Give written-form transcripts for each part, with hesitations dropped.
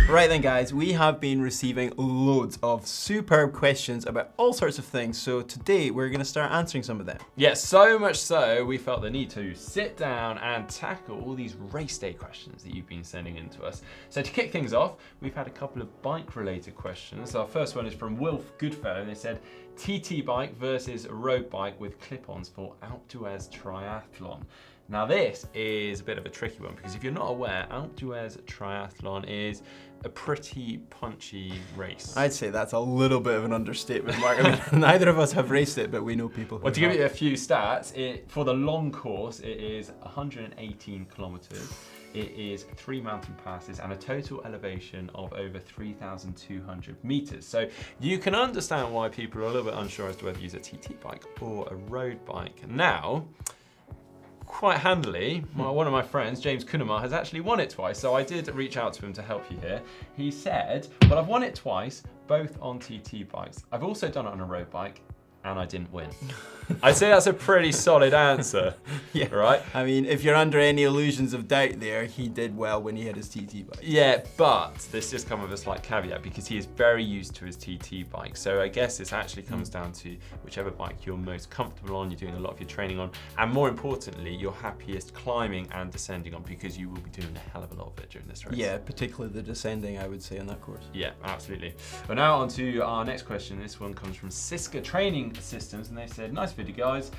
Right then, guys, we have been receiving loads of superb questions about all sorts of things. So today we're going to start answering some of them. Yes, so much so we felt the need to sit down and tackle all these race day questions that you've been sending in to us. So to kick things off, we've had a couple of bike-related questions. Our first one is from Wilf Goodfellow. They said, TT bike versus road bike with clip-ons for Outdoors Triathlon. Now this is a bit of a tricky one because if you're not aware, Outdoors Triathlon is a pretty punchy race. I'd say that's a little bit of an understatement, Mark. I mean, neither of us have raced it, but we know people who Well, to give you a few stats, for the long course, it is 118 kilometers. It is 3 mountain passes and a total elevation of over 3,200 meters. So you can understand why people are a little bit unsure as to whether to use a TT bike or a road bike. Now, quite handily, one of my friends, James Kunema, has actually won it twice, so I did reach out to him to help you here. He said, well, I've won it twice, both on TT bikes. I've also done it on a road bike, and I didn't win. I'd say that's a pretty solid answer, yeah. Right? I mean, if you're under any illusions of doubt there, he did well when he had his TT bike. Yeah, but this just comes with a slight caveat because he is very used to his TT bike. So I guess this actually comes down to whichever bike you're most comfortable on, you're doing a lot of your training on, and more importantly, you're happiest climbing and descending on because you will be doing a hell of a lot of it during this race. Yeah, particularly the descending, I would say, on that course. Yeah, absolutely. Well, now on to our next question. This one comes from Siska Training Systems, and they said, nice video, guys.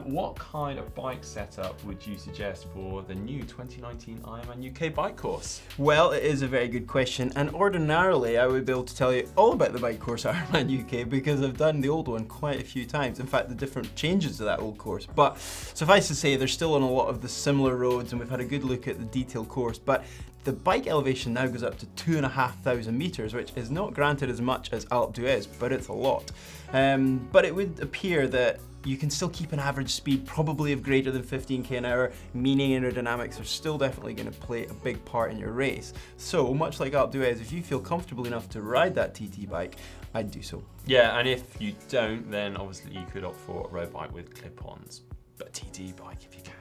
What kind of bike setup would you suggest for the new 2019 Ironman UK bike course? Well, it is a very good question, and ordinarily I would be able to tell you all about the bike course Ironman UK because I've done the old one quite a few times. In fact, the different changes to that old course. But suffice to say, they're still on a lot of the similar roads, and we've had a good look at the detailed course. But the bike elevation now goes up to 2,500 meters, which is not granted as much as Alpe d'Huez, but it's a lot. But it would appear that you can still keep an average speed probably of greater than 15k an hour, meaning aerodynamics are still definitely going to play a big part in your race. So much like Alpe d'Huez, if you feel comfortable enough to ride that TT bike, I'd do so. Yeah, and if you don't, then obviously you could opt for a road bike with clip-ons, but a TT bike if you can.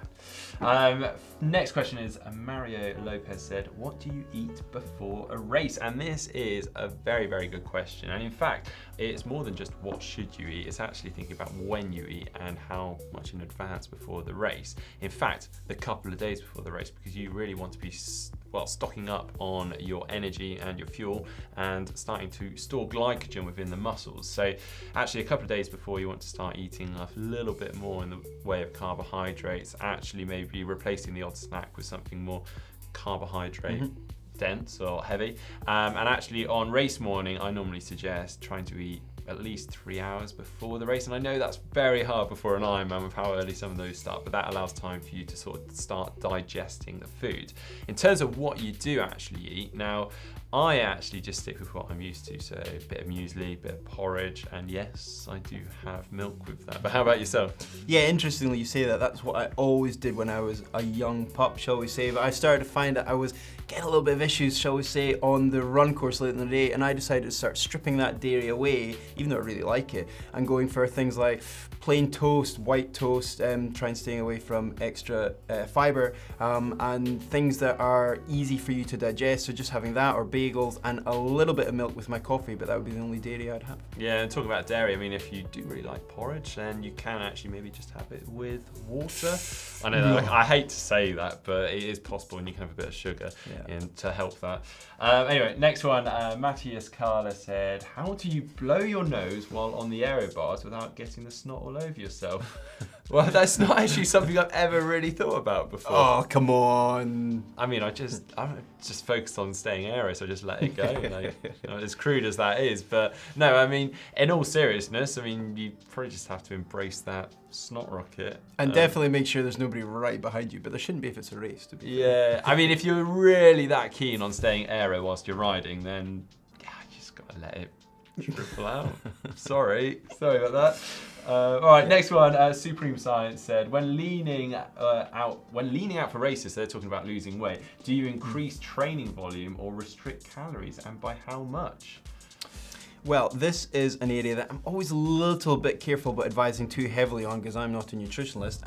Next question is Mario Lopez said, what do you eat before a race? And this is a very, very good question. And in fact, it's more than just what should you eat. It's actually thinking about when you eat and how much in advance before the race. In fact, the couple of days before the race, because you really want to be stocking up on your energy and your fuel and starting to store glycogen within the muscles. So actually a couple of days before you want to start eating a little bit more in the way of carbohydrates, actually maybe replacing the odd snack with something more carbohydrate dense or heavy. And actually on race morning, I normally suggest trying to eat at least 3 hours before the race. And I know that's very hard before an Ironman with how early some of those start, but that allows time for you to sort of start digesting the food. In terms of what you do actually eat, now I actually just stick with what I'm used to. So a bit of muesli, a bit of porridge, and yes, I do have milk with that. But how about yourself? Yeah, interestingly you say that. That's what I always did when I was a young pup, shall we say. But I started to find that I was getting a little bit of issues, shall we say, on the run course late in the day, and I decided to start stripping that dairy away, even though I really like it, and going for things like plain toast, white toast, trying staying away from extra fiber, and things that are easy for you to digest. So just having that, or bagels, and a little bit of milk with my coffee, but that would be the only dairy I'd have. Yeah, and talking about dairy, I mean, if you do really like porridge, then you can actually maybe just have it with water. I know that, I hate to say that, but it is possible, and you can have a bit of sugar in to help that. Anyway, next one, Matthias Carla said, how do you blow your nose while on the aero bars without getting the snot all over yourself? Well, that's not actually something I've ever really thought about before. Oh, come on. I mean, I'm just focused on staying aero, so I just let it go. Like, as crude as that is, but no, I mean, in all seriousness, I mean, you probably just have to embrace that snot rocket. And definitely make sure there's nobody right behind you, but there shouldn't be if it's a race, to be fair. I mean, if you're really that keen on staying aero whilst you're riding, then you just gotta let it trickle out. Sorry about that. All right, next one. Supreme Science said, when leaning out for races, they're talking about losing weight. Do you increase training volume or restrict calories, and by how much? Well, this is an area that I'm always a little bit careful about advising too heavily on because I'm not a nutritionalist,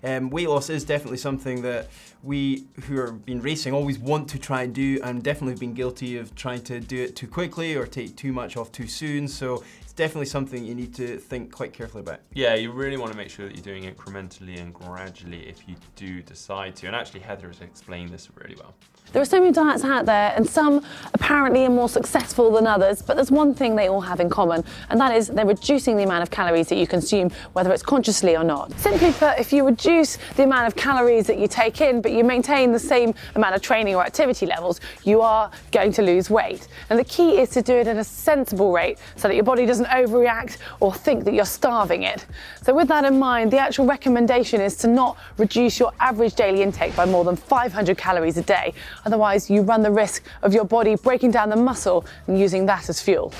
and weight loss is definitely something that we who have been racing always want to try and do, and definitely been guilty of trying to do it too quickly or take too much off too soon. So it's definitely something you need to think quite carefully about. Yeah, you really want to make sure that you're doing incrementally and gradually if you do decide to. And actually, Heather has explained this really well. There are so many diets out there, and some apparently are more successful than others, but there's one thing they all have in common, and that is they're reducing the amount of calories that you consume, whether it's consciously or not. Simply put, if you reduce the amount of calories that you take in, but you maintain the same amount of training or activity levels, you are going to lose weight. And the key is to do it at a sensible rate so that your body doesn't overreact or think that you're starving it. So with that in mind, the actual recommendation is to not reduce your average daily intake by more than 500 calories a day. Otherwise, you run the risk of your body breaking down the muscle and using that as fuel.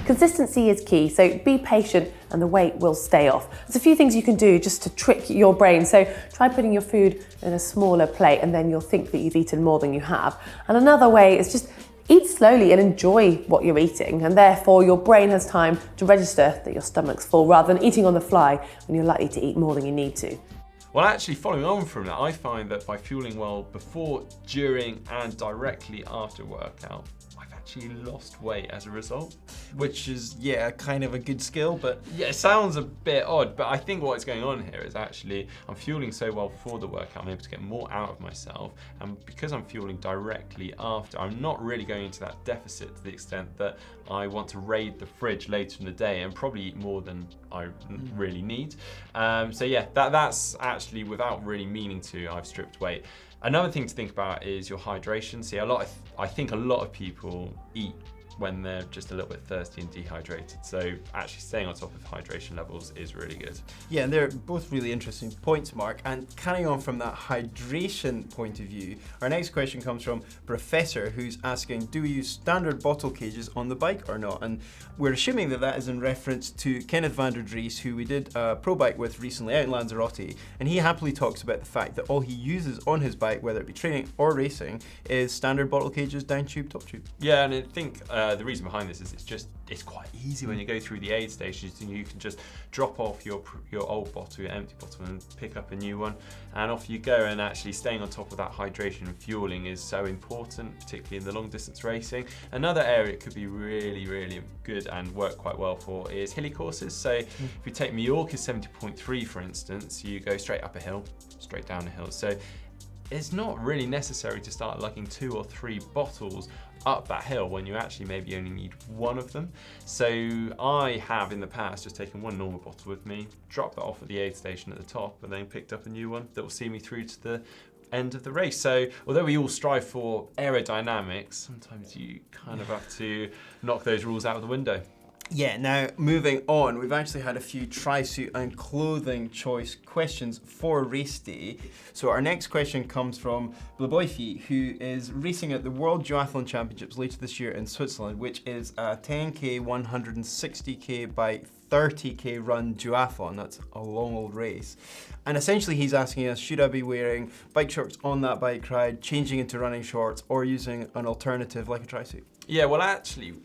Consistency is key, so be patient and the weight will stay off. There's a few things you can do just to trick your brain. So try putting your food in a smaller plate and then you'll think that you've eaten more than you have. And another way is just eat slowly and enjoy what you're eating, and therefore your brain has time to register that your stomach's full rather than eating on the fly when you're likely to eat more than you need to. Well, actually, following on from that, I find that by fueling well before, during, and directly after workout, I've actually lost weight as a result. Which is, yeah, kind of a good skill, but Yeah, it sounds a bit odd, but I think what's going on here is actually I'm fueling so well for the workout, I'm able to get more out of myself, and because I'm fueling directly after, I'm not really going into that deficit to the extent that I want to raid the fridge later in the day and probably eat more than I really need. So yeah, that's actually, without really meaning to, I've stripped weight. Another thing to think about is your hydration. See, I think a lot of people eat when they're just a little bit thirsty and dehydrated. So actually staying on top of hydration levels is really good. yeah, and they're both really interesting points, Mark. And carrying on from that hydration point of view, our next question comes from Professor, who's asking, do we use standard bottle cages on the bike or not? And we're assuming that that is in reference to Kenneth van der Dries, who we did a pro bike with recently out in Lanzarote, and he happily talks about the fact that all he uses on his bike, whether it be training or racing, is standard bottle cages, down tube, top tube. Yeah, and I think the reason behind this is it's quite easy when you go through the aid stations, and you can just drop off your old bottle, your empty bottle, and pick up a new one, and off you go. And actually staying on top of that hydration and fueling is so important, particularly in the long distance racing. Another area it could be really, really good and work quite well for is hilly courses. So if you take Mallorca 70.3 for instance, you go straight up a hill, straight down a hill. So it's not really necessary to start lugging 2 or 3 bottles up that hill when you actually maybe only need one of them. So I have in the past just taken one normal bottle with me, dropped that off at the aid station at the top, and then picked up a new one that will see me through to the end of the race. So although we all strive for aerodynamics, sometimes you kind of have to knock those rules out of the window. Yeah, now moving on, we've actually had a few tri-suit and clothing choice questions for Raceday. So our next question comes from Blaboyfi, who is racing at the World Duathlon Championships later this year in Switzerland, which is a 10k, 160k by 30k run duathlon. That's a long old race. And essentially he's asking us, should I be wearing bike shorts on that bike ride, changing into running shorts, or using an alternative like a tri-suit? Yeah, well actually,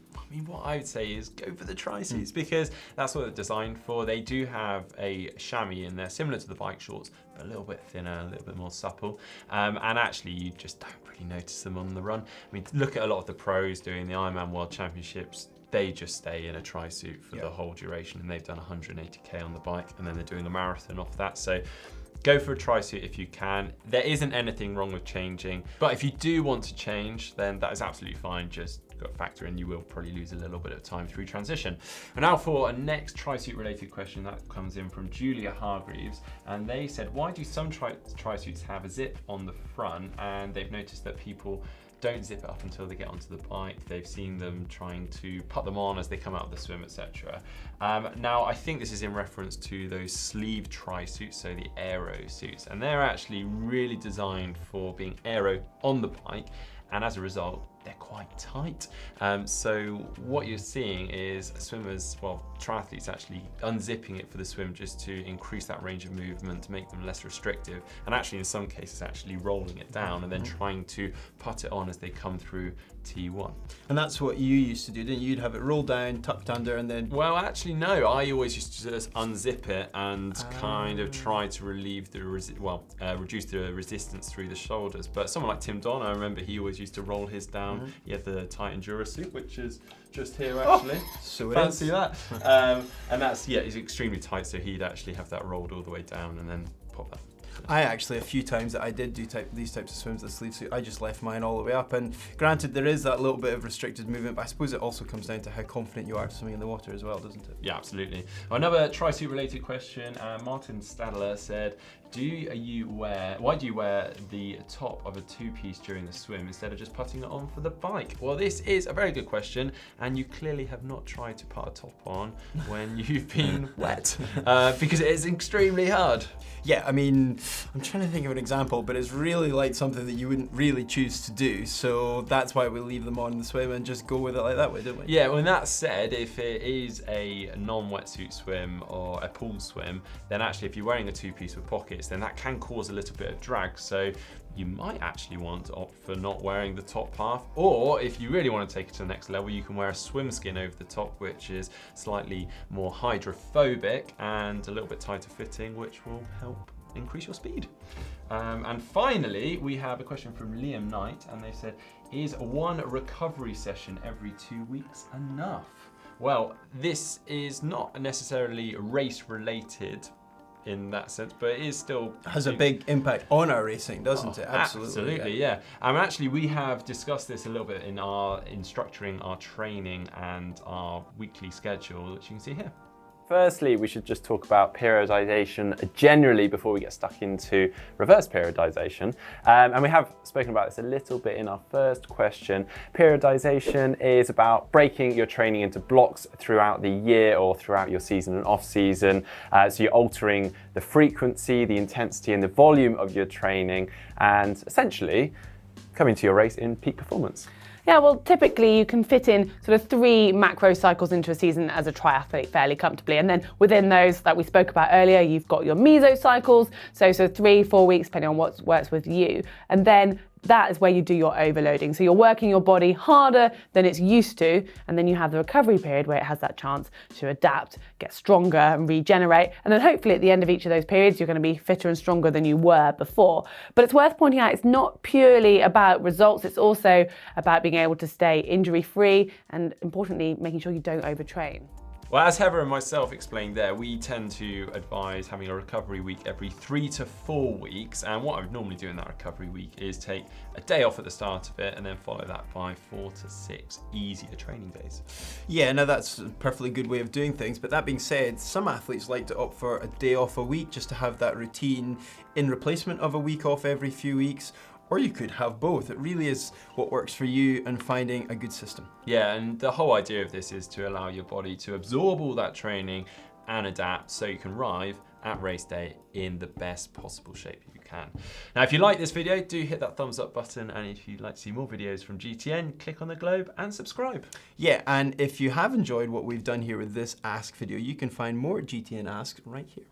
what I would say is go for the tri-suits because that's what they're designed for. They do have a chamois in there, similar to the bike shorts, but a little bit thinner, a little bit more supple. And actually, you just don't really notice them on the run. I mean, look at a lot of the pros doing the Ironman World Championships. They just stay in a tri-suit for the whole duration, and they've done 180k on the bike, and then they're doing a marathon off that. So go for a tri-suit if you can. There isn't anything wrong with changing, but if you do want to change, then that is absolutely fine. Just got to factor in you will probably lose a little bit of time through transition. And now for a next tri-suit related question that comes in from Julia Hargreaves, and they said, why do some tri-suits have a zip on the front? And they've noticed that people don't zip it up until they get onto the bike. They've seen them trying to put them on as they come out of the swim, etc. Now, I think this is in reference to those sleeve tri-suits, so the aero suits, and they're actually really designed for being aero on the bike, and as a result, they're quite tight. So what you're seeing is swimmers, well, triathletes actually unzipping it for the swim just to increase that range of movement, to make them less restrictive, and actually in some cases actually rolling it down and then trying to put it on as they come through T1. And that's what you used to do, didn't you? You'd have it rolled down, tucked under, and then... Well, actually, no. I always used to just unzip it and kind of try to relieve the reduce the resistance through the shoulders. But someone like Tim Don, I remember he always used to roll his down. He had the tight enduro suit, which is just here actually. So it Fancy is. that. And that's, yeah, it's extremely tight, so he'd actually have that rolled all the way down and then pop that. I actually, a few times that I did do these types of swims, the sleeve suit, I just left mine all the way up. And granted, there is that little bit of restricted movement, but I suppose it also comes down to how confident you are swimming in the water as well, doesn't it? Yeah, absolutely. Another tri-suit related question. Martin Stadler said, why do you wear the top of a two-piece during the swim instead of just putting it on for the bike? Well, this is a very good question, and you clearly have not tried to put a top on when you've been wet, because it is extremely hard. Yeah, I mean, I'm trying to think of an example, but it's really like something that you wouldn't really choose to do. So that's why we leave them on in the swim and just go with it like that way, don't we? Yeah, well, that said, if it is a non-wetsuit swim or a pool swim, then actually if you're wearing a two-piece with pockets, then that can cause a little bit of drag. So you might actually want to opt for not wearing the top half, or if you really want to take it to the next level, you can wear a swim skin over the top, which is slightly more hydrophobic and a little bit tighter fitting, which will help increase your speed. And finally, we have a question from Liam Knight, and they said, is one recovery session every 2 weeks enough? Well, this is not necessarily race related in that sense, but it is still... Has a big impact on our racing, doesn't it? Absolutely, yeah. Actually, we have discussed this a little bit in structuring our training and our weekly schedule, which you can see here. Firstly, we should just talk about periodization generally before we get stuck into reverse periodization. And we have spoken about this a little bit in our first question. Periodization is about breaking your training into blocks throughout the year or throughout your season and off season. So you're altering the frequency, the intensity and the volume of your training, and essentially coming to your race in peak performance. Yeah, well, typically you can fit in sort of 3 macro cycles into a season as a triathlete fairly comfortably. And then within those that we spoke about earlier, you've got your meso cycles. So 3-4 weeks, depending on what works with you. And then that is where you do your overloading. So you're working your body harder than it's used to, and then you have the recovery period where it has that chance to adapt, get stronger and regenerate. And then hopefully at the end of each of those periods, you're going to be fitter and stronger than you were before. But it's worth pointing out it's not purely about results. It's also about being able to stay injury-free and, importantly, making sure you don't overtrain. Well, as Heather and myself explained there, we tend to advise having a recovery week every 3 to 4 weeks. And what I would normally do in that recovery week is take a day off at the start of it and then follow that by 4 to 6 easier training days. Yeah, no, that's a perfectly good way of doing things. But that being said, some athletes like to opt for a day off a week just to have that routine in replacement of a week off every few weeks. Or you could have both. It really is what works for you and finding a good system. Yeah, and the whole idea of this is to allow your body to absorb all that training and adapt so you can arrive at race day in the best possible shape you can. Now, if you like this video, do hit that thumbs up button, and if you'd like to see more videos from GTN, click on the globe and subscribe. Yeah, and if you have enjoyed what we've done here with this Ask video, you can find more GTN Ask right here.